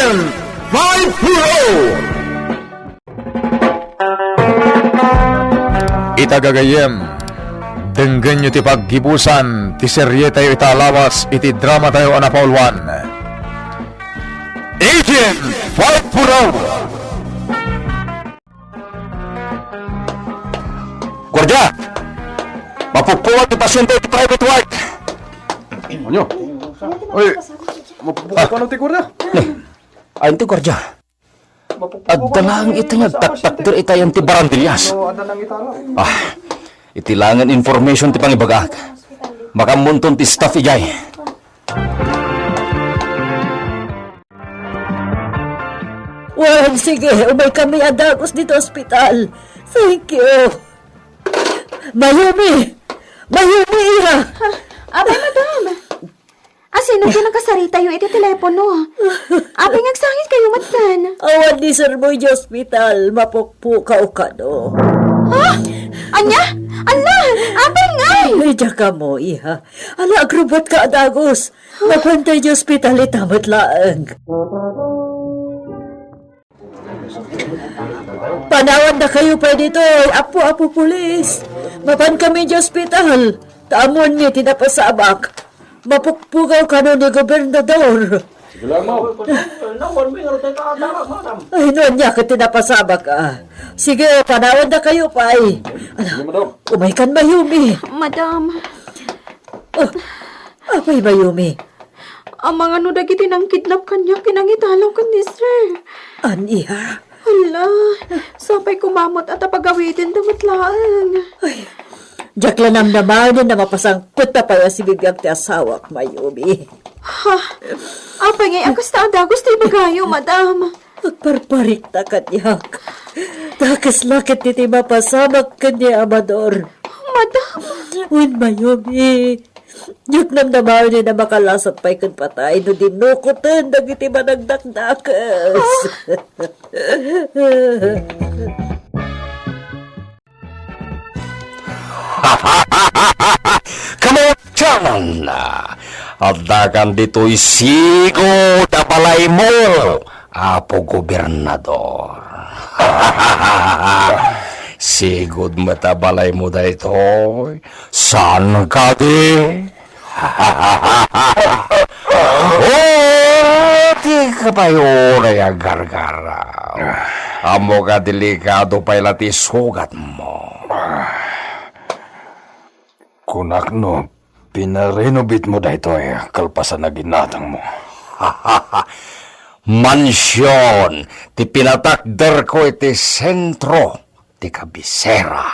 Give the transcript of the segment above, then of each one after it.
Agent 5 Itagagayem denggan nyo ti paggibusan ti serye tayo italawas iti drama tayo anapaulwan Agent 5 Gwardiya! Mapupuan ti pasyente ti private ward! Ano? Oy, mapupuan ko ng tigwarda. Ayun ti gwardiya. At dalang iti nagtaktakder itayan ti barandillas. Itilangan information ti pangibagak. Makamunton ti staff ijay. Well, sige, umay kami adagos dito ospital. Thank you. Mayumi! Mayumi, Ira! Abay, madam. Sino ka nakasarita yung iti telepono? Abay, ngagsangit kayo matsan. Awan ni Sir Boy di ospital. Mapukpukaw ka no. Ha? Anya? Ala! Abay ngay! Ay, ka mo, Iha. Ala, agrobot ka adagos. Mapantay di ospital itamat laang. Panawan na kayo pa dito. Apo-apo pulis. Mapan kami di ospital. Taamon niya tinapasabak. Mapukpukaw ka nun ni gobernador. Sige lang mo. Ay, noon niya ka tinapasabak ah. Sige, panawan na kayo pa ay. Umay kan Mayumi. Madam, Apay Mayumi. ang mga nudagiti nang kidnap kanya, kinangitalaw ka ni sir. Aniha. Hala, sapay kumamot at apagawitin damat laang. Ay, Jack lanam naman na mapasangkot na pala si bibiyag ti asawak, Mayumi. Ha? Apay ngay, ang kasta adagos tayo bagayo, madam. Magparparik na kanyak. Takas lakit niti mapasamak kanya, Amador. Madam. Uy, Mayumi. Yuk nam naman na makalasat pa'y kan patay no dinukutan dagiti managdakdakas. Kamutan na. At dagan dito'y sigo na balay mo, Apo Gobernador. Sigod matabalay mo da ito. Saan ka di? Di ka pa yun ay agargaraw. Amo ka delikado pa ilati sugat mo. Kunak no, pinarenovate mo da ito kalpasan na ginatang mo. Mansyon, ti pinatakder ko iti sentro. Di kabisera.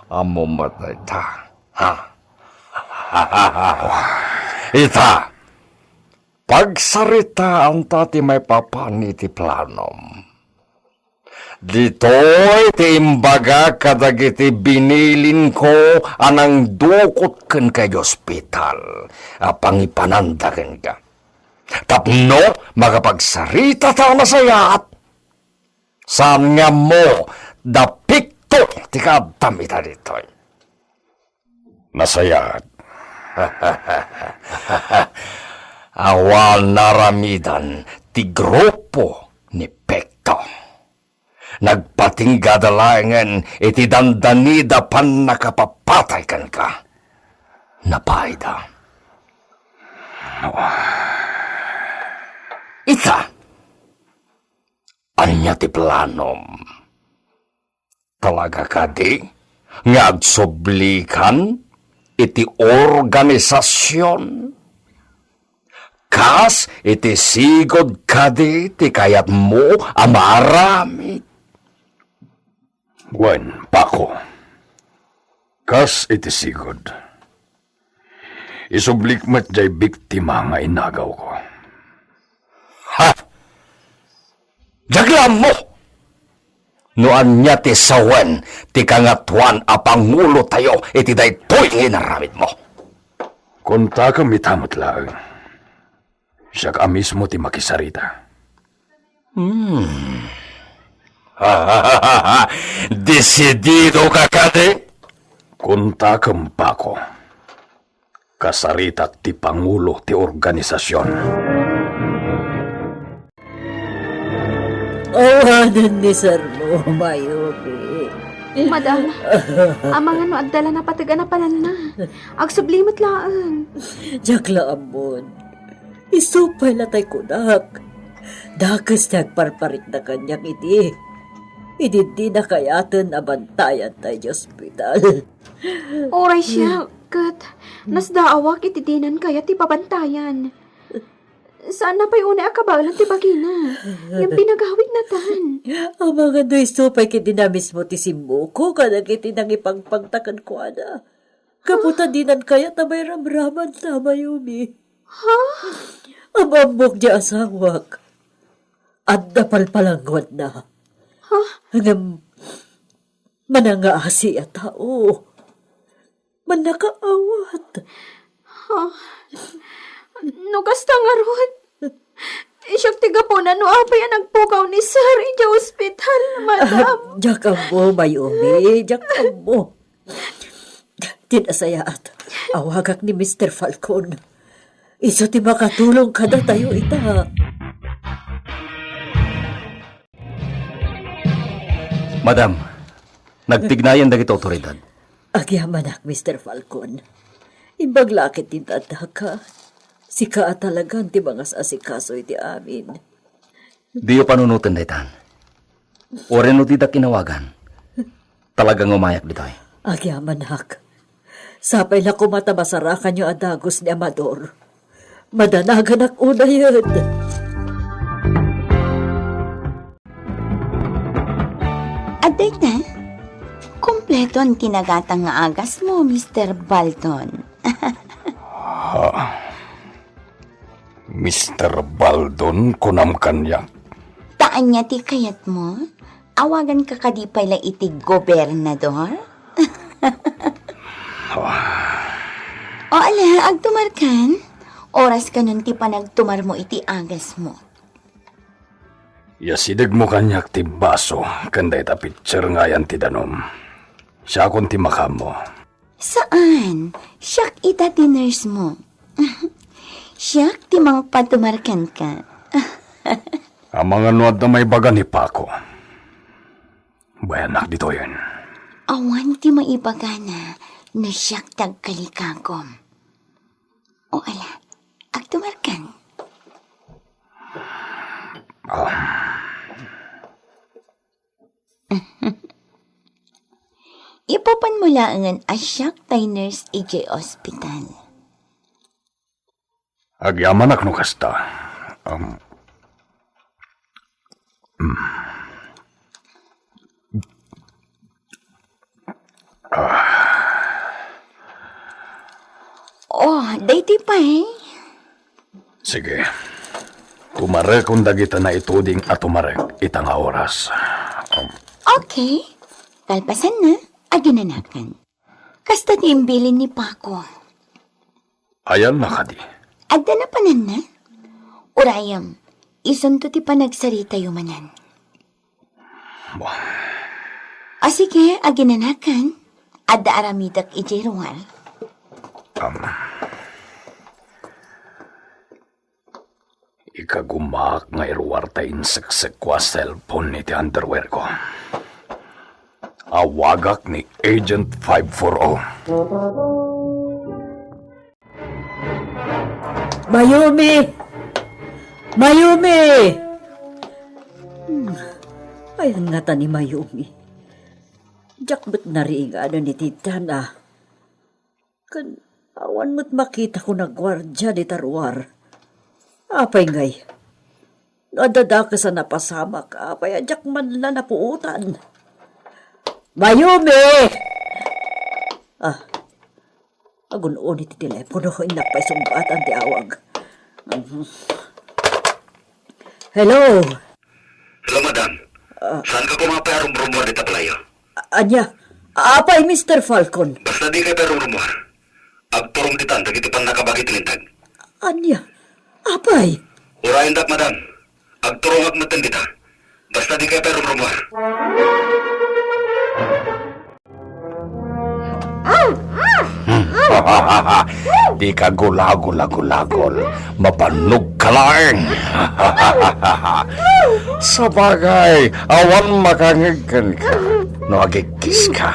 Amo matay ta. Ha? Ita. Pagsarita ang tati may papani ti planom. Dito'y ti imbaga kadagiti binilin ko anang dukot ken kay ospital. Pangipanandagan ka. Tapno, magapagsarita ta masayat. Saan nga mo dapikto ti kadamita dito. Masayat. Awal naramidan ti grupo ni Pekto. Nagpatinggadalangan iti dandanida pan nakapapatay kan ka. Napaida. Ita. Anya ti planom. Talaga ka di? Ngagsublikan iti organisasyon. Kas iti sigod ka di ti kayat mo amarami. Wen, Paco. Kas iti sigod. Isublik met jay biktima nga inagaw ko. Ha? Jaglam mo! Noan niya ti sawen, ti kangatuan a pangulo tayo, iti daytoy nginaramid mo. Kunta ka mitamot lang. Siya ka mismo ti makisarita. Desidido ka kade? Kunta ka Paco. Kasarita ti pangulo ti organisasyon. Kanan ni Sir mo, Mayumi. Madam, amang ano agdala na patiga na panan na. Agsublimot laan. Diyak laamon. Isupay latay kunak. Dakas nagparparik na kanyang iti. Hindi na kayaton abantayan tayo sa ospital. Oray siya, kat. Nasdaawak itidinan kaya ti pabantayan. Saan na pa'y una akabalan ti bagina? Yung pinagawid na tan. Ang mga do'y supay kiti na mismo ti simuko kada kiti nang ipagpagtakan ko ana. Kaputa dinan kaya tabay ramraman sa Mayumi. Ha? Ang ambok niya asawak. At napalpalanggot na. Ha? Hanggang manangaasi at tao. Manakaawat. Ha? No kasta nga ron. Isyak tiga po na no apay ang nagpukaw ni Sir in ospital, madam. Diyak mo, Mayumi. Diyak mo. Tinasaya at awagak ni Mr. Falcon. Iso ti makatulong kada tayo ita. Madam, nagtignayan dagiti otoridad. Agyaman ak, Mr. Falcon. Imbaglakit din tanda ka. Sika at talagang ti mga asikaso iti amin. Di yo panunutin daytan. Oren no di da kinawagan. Talagang umayak ditoy. Agyaman ak. Sapay na kumatabasarakan yung adagos ni Amador. Madanagan ak una yun. Aday na, kompleto ang kinagatang nga agas mo, Mr. Balton. Mr. Baldon, kunam kanya. Taan niya ti kayat mo? Awagan ka kadipay la iti gobernador? O ala, agtumar kan? Oras ka nun ti panagtumar mo iti agas mo. Yasidig mo kanyak ti baso, kanday ta picture nga yan ti danom. Siya akong ti makamo. Saan? Siyak ita ti nurse mo. Siyak ti mang patumarkan ka. Ang mga nuad na may baga ni Paco. Bayanak dito yun. Awan ti maibagana na siyak tagkalikagom. O ala, agtumarkan. Ipapan mo laangan asyak tay nurse EJ Hospital. Agyamanak no kasta. Oh, dayti pa eh. Sige. Tumarek kung dagita na ituding at tumarek itang oras. Okay. Kalpasan na, aginanakan. Kasta ti imbilin ni Paco. Ayan na kadi. Adda na panan na. Urayam, isunto ti panagsarita yumanan. O sige, aginanakan. Adda aramidak ijiruar. Ikagumak nga iruwarta inseksekwa cellphone ni ti underwear ko. Awagak ni Agent 540. Mayumi! Mayumi! Ayan nga ta ni Mayumi. Diyak ba't nariing ano ni Tita na? Kan awan mo't makita ko na gwardya ni Tarwar. Apay ngay. Nadada ka sa napasamak. Apay adyak man na napuutan. Mayumi! Agun-on iti telepono ko inapay sumbatan ti awag. Hello? Hello, madam. Saan ka pumapay rumor dito palayo? Anya? Apay, Mr. Falcon. Basta di ka rumor. Agturong ditan, dagiti pan nakabagi tinintag. Anya? Apay? Urayan dak, madam. Agturong agmatan dita. Basta di ka rumor. Di ka gulagol. Mapanug kalaing. Sabagay, awan makangigkan ka. No agikis ka.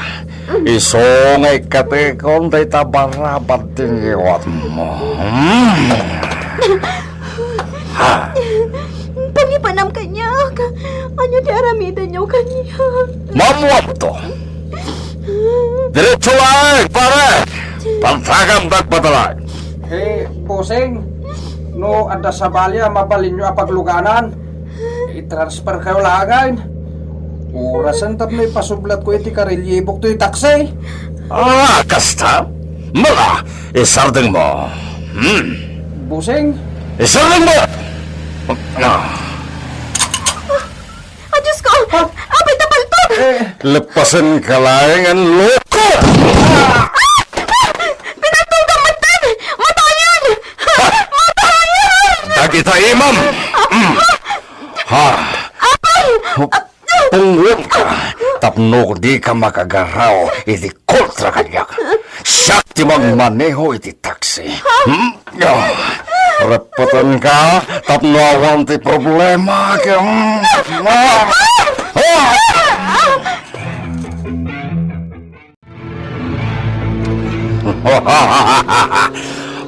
Isongay katekon day tabarabat din iwat mo. Pangipanam kanya. Ano di aramidan niyo kanya? Mamuat to. Diretso lang, pare. Pantagam dagpatalag. Pusing. No, ada sa balya, mabalin nyo apagluganan. I-transfer kayo lagain. Orasan tap na ipasublat ko iti karilyebok to taksi. Kasta? Mala, isardeng mo. Pusing. Isardeng mo! Diyos ko! Apay tapaltog! Lepasan ka lang ang loko! Pinatugang matan! Matayan! Matayan! Dagita imam! Pungwin ka, tapno di ka makagaraw, iti kontra kanyak. Siyak ti magmaneho iti taksi. Repatan ka, tapno awan ti problema ka.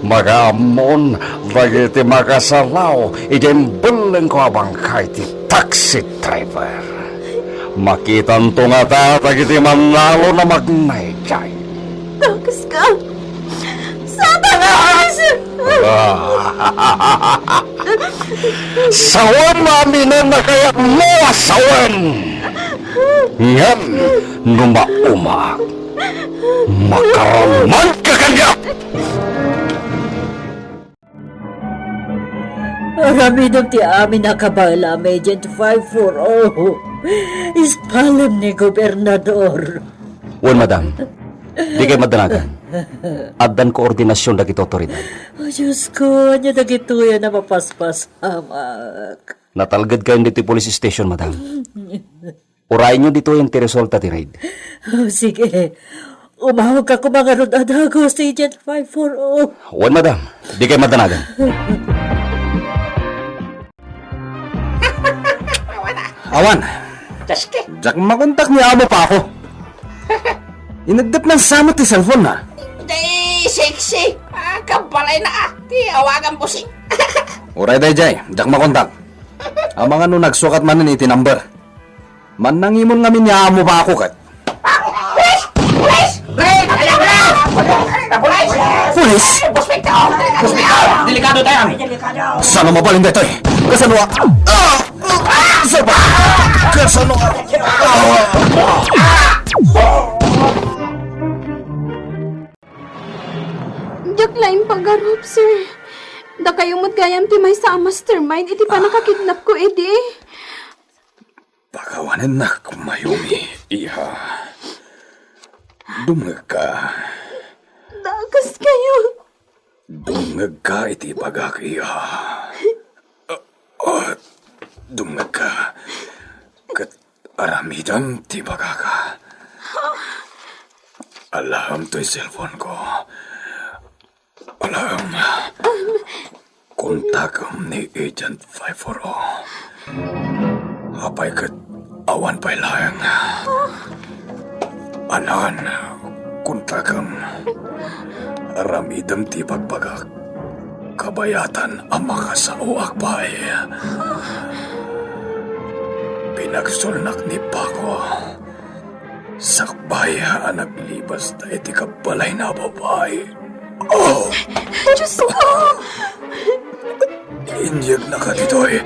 Magamon, dagiti makasalaw, idembeleng ko abang kay ti taxi driver. Makitan to nga ta, dagiti manalo na magnayjay. Takas ka! Satanas! Sawan maminan na kaya mo asawan. Ngam, numauma. Makaraman ka kanya! Aramidong ti amin nakabala, Agent 540. Ispalam ni Gobernador. Wan, madam. Di kayo madanagan. Addan koordinasyon dagiti otoridad. Oh, Diyos ko, anya dagituya na mapaspas hamak. Natalgad kayo dito police station, madam. Urayin nyo dito yung tiresolta ti raid. Oh, sige. Umawag ka kung mga rodadago sa Agent 540. Wan, madam. Di kayo madanagan. Awan. Jack, makontak ni amo pa ako. Inagdap ng sama ti cellphone na. Day, sexy. Kabalay na Ti awagan po si. Uray day jay, Jack makontak. Ang mga no nagsukat man ni iti number. Man nangimon nga min amo pa ako kat. Pulis! Pulis! Pulis! Alam na! Pulis! Pulis? Hospital! Hospital! Delikado tayo. Sana mabalin dito eh. Kasano ka? Saba! Kasano ka? Diyak laing paggarup, sir. Da kayong matgayam ti may sa mastermind, iti pa nakakidnap ko, edi. Pakawanan na kumayumi, iha. Dumag ka. Dakas kayo. Dumag ka iti pagak, iha. Dumag ka. Kat aramidan ti pagaka. Alam to'y cellphone ko. Alam. Kontakam ni Agent 540. Apay kat awan pa'y lang. Anan, kontakam. Aramidam ti pagpagak. Kabayatan ang makasauak pa'y. Pinagsulnak ni Paco. Sakbay ang naglibas na iti kabalay na babae. Oh! Diyos ko! Inyag na ka dito'y.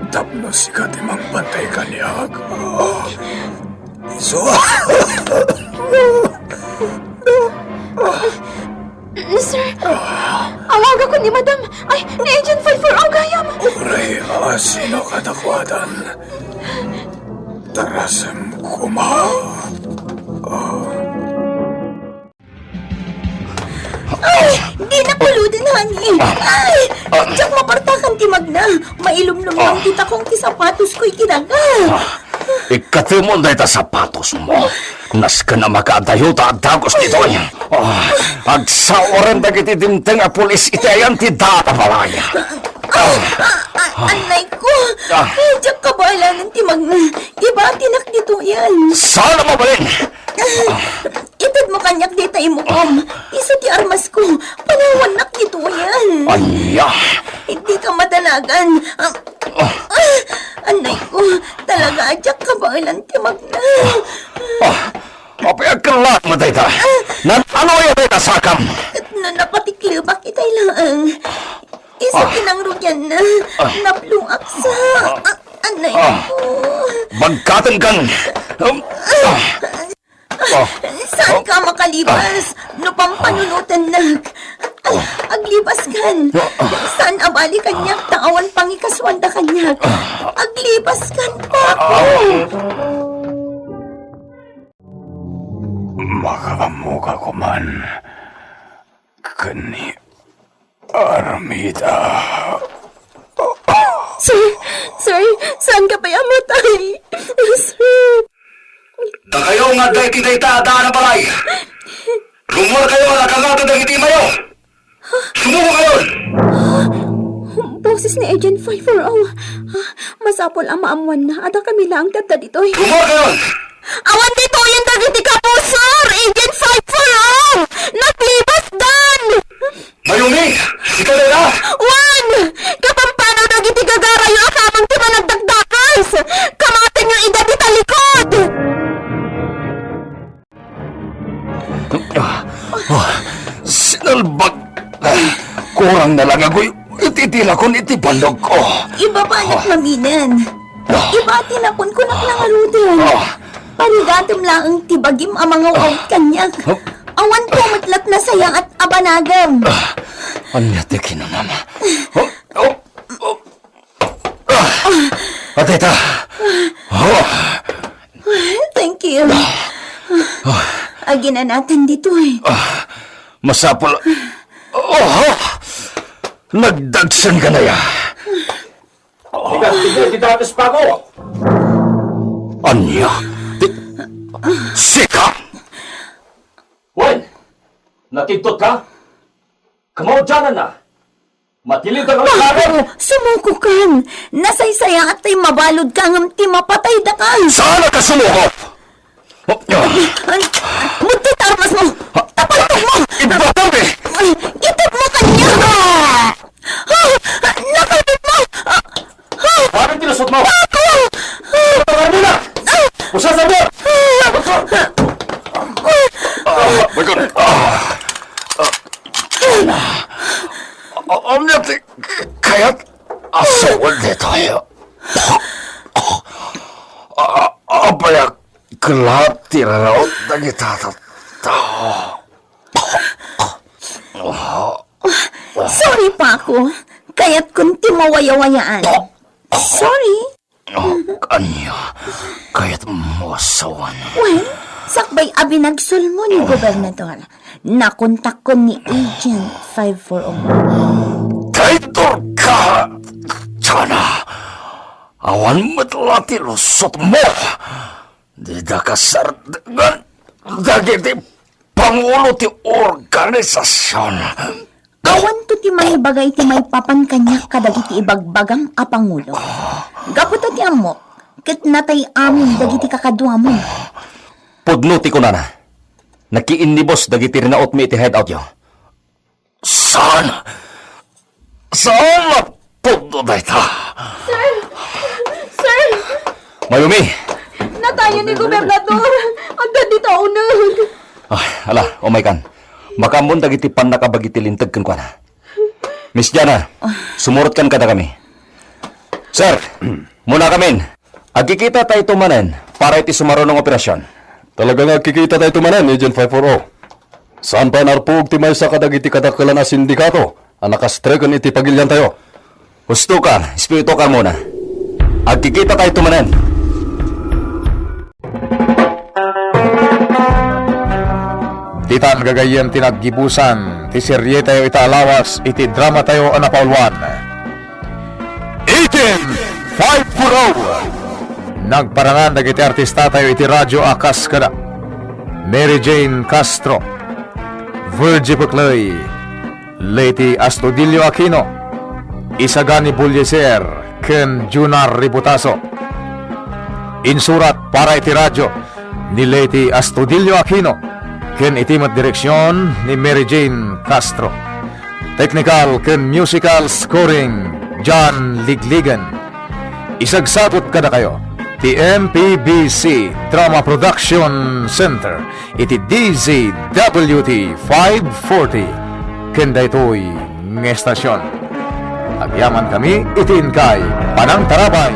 Tapno si katimang bantay kaniyag. Oh! So... Sir, awaga ko ni Madam. Ay, ni Agent 540 gayam. Uray, sino katakwatan? Tarasam kuma. Ay, di na puludin, honey. Ay, diyak mapartakan ti Magna. Mailumlum lang kita kong ti sapatos ko'y kinaga. Ikatimon na ita sapatos mo. Nas ka na makaadayuta at dagos nito. Agsaoran na kiti dimteng a pulis itayan ti data balaya. Anay ko, diyak ka ba ilangan ti iba tinak dito yan. Sana mabalin! Itad mo kanyak dita imukom. Isa ti armas ko, panawanak dito yan. Anya! Hindi ka madalagan. Anay ko, talaga diyak ka ba ilan ti magna. Apay agkalat mo dayta. Ano yan dayta sakam? Napatiklibak itay lang. Isa kinangrugyan na naplungak sa anay ko. Bagkatan kan! Saan ka makalibas? Lupang panunutan na. Aglibas kan. Saan abali kanyak? Taawan pangikaswanda kanyak. Aglibas kan pa ako. Makakamuka ko man. Kani Armida. Sir, saan ka ba yamatay? Sir. Takayo nga dahil kita itaadaan na balay. Rumor kayo na kangatan ng iti mayo. Sumuko kayo! Boses ni Agent 540. Masapol ang maamuan na. Ada kami lang tata dito. Rumor kayo! Awan dito yung dagiti ka po, sir! Agent 540! Naglibas dan! Mayumi! Ikaw na na! Wan! Kapampanaw dagiti gagarayo akamang ti managdagdakas! Kamatin yung ida di talikod! Sinalbag! Kurang na lang ako'y ititila kon iti bandog ko. Iba pa anak maminan. Iba tinapon ko na nangarutin. Parigatim lang ang tibagim ang mga wawit kanyak. Awan ko matlat na sayang at abanagam. Anya te kinamama. Ateta! Thank you. Agin na natin dito eh. Masapol. Nagdagsan ka na ya. Tigatis pa ako. Anya? Sika! Wen! Natidtot ka? Kamaudyanan na! Matilid ang Pako, sumuko kan. Nasaysaya at tay mabalod ka ng ti mapatay da ka. Sana ka sumuko? Mutit armas mo. Tapaltog mo. Ibabang eh! Itag mo kanya. Nakabit mo. Parang tinusot mo! Pako. Tawagan mo na! Usa sa mo! Bagon! Anya te kaya't asawal de tayo. Apaya kelat tiraraot na kita tao. Sorry Pako. Kaya't kunti mawaya-wayaan. Sorry. Anya kaya't masawan. Well, sakbay abinagsul mo ni Gobernador. Nakontak ko ni Agent 540. Traitor ka! Sana! Awan matlati lusot mo! Di da kasar dengan dagiti pangulo ti organisasyon. Awan to ti may bagay ti may papan kanya kadagiti ibagbagang apangulo. Gaputa ti amok, ket natay amin dagiti kakadwa mo. Pudnuti ko na na. Nakiinibos dagiti rinaot mi iti hideout yo. Saan? Saan na puno na ita? Sir! Mayumi! Natayo ni Gobernador! Ang dito unag! Ala, kan. Makambon dagiti pan nakabagiti lintag kan kwa na. Miss Jana, sumurot kan kada kami. Sir, muna kami. Agkikita tayo tumanan para iti sumaro ng operasyon. Talagang nakikita tayo tumanan, Agent 540. Saan pa narpug ti may sa kadagiti kadakalan na sindikato? Ang nakastrekan iti pagilyan tayo. Gusto ka, espiritu ka muna. Agkikita tayo tumanan. Titan gagayem tinaggibusan, ti serye tayo italawas, iti drama tayo anapaulwan. Agent 540! Nagparangan dagiti artista tayo iti radyo akas kada. Mary Jane Castro, Virgie Buclay, Leti Astudillo Aquino, Isagani Bulyeser, ken Junar Ributaso. Insurat para iti radyo ni Leti Astudillo Aquino, ken itimat direksyon ni Mary Jane Castro. Technical ken musical scoring John Ligligan. Isagsatot kada kayo ti MPBC Drama Production Center iti DZWT 540 ken daytoy ng estasyon. Agyaman kami itin kay Panang Tarabay